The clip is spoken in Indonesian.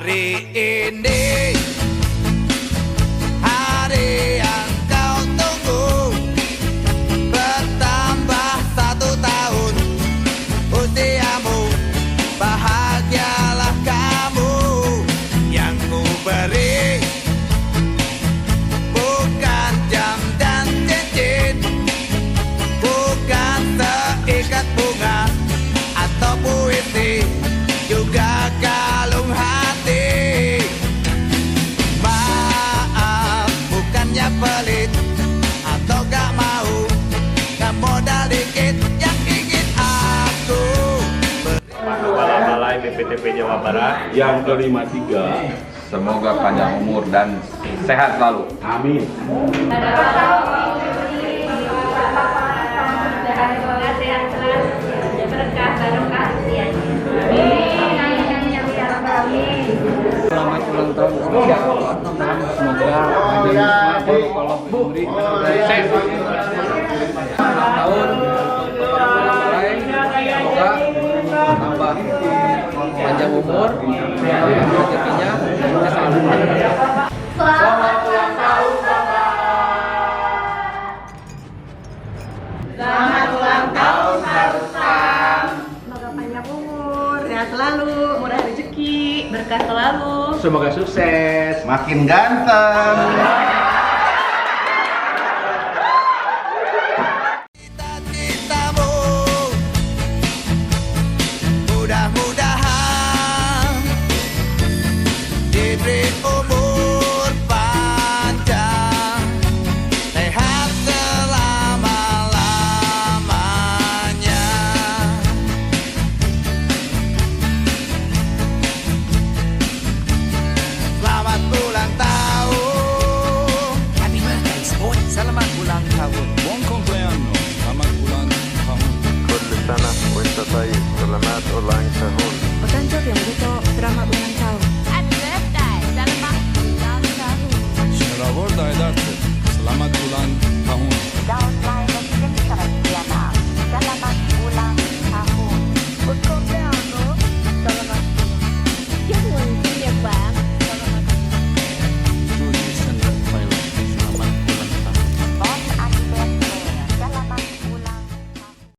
hari ini, hari yang kau tunggu, bertambah 1 tahun usiamu, bahagialah kamu. Yang ku beri bukan jam dan cincin, bukan seikat bunga atau puisi, juga kalung hati. Maaf, bukannya pelit atau gak mau, gak modal dikit yang ingin aku Kepala Balai BPTP Jawa Barat yang ke-53. Semoga panjang umur dan sehat selalu. Amin. Selamat ulang tahun semoga panjang kalau memberi sehat ulang tahun semoga tambah panjang umur rezekinya selalu. Selamat ulang tahun Bapak. Selamat ulang tahun Harusam. Semoga panjang umur, sehat selalu, murah rezeki, berkah selalu. Semoga sukses. Makin ganteng. cita-citamu. Mudah-mudahan diberi umur panjang, sehat selama-lamanya. Selamat ulang tahun. Happy birthday, boy. Selamat ulang tahun. Buon compleanno, selamat ulang tahun. كل سنة وانت طيب سلامات ulang tahun. Otancho Yamaguto, selamat ulang tahun. Happy birthday, selamat ulang tahun. Şuna ederse, selamat ulang tahun. Tahun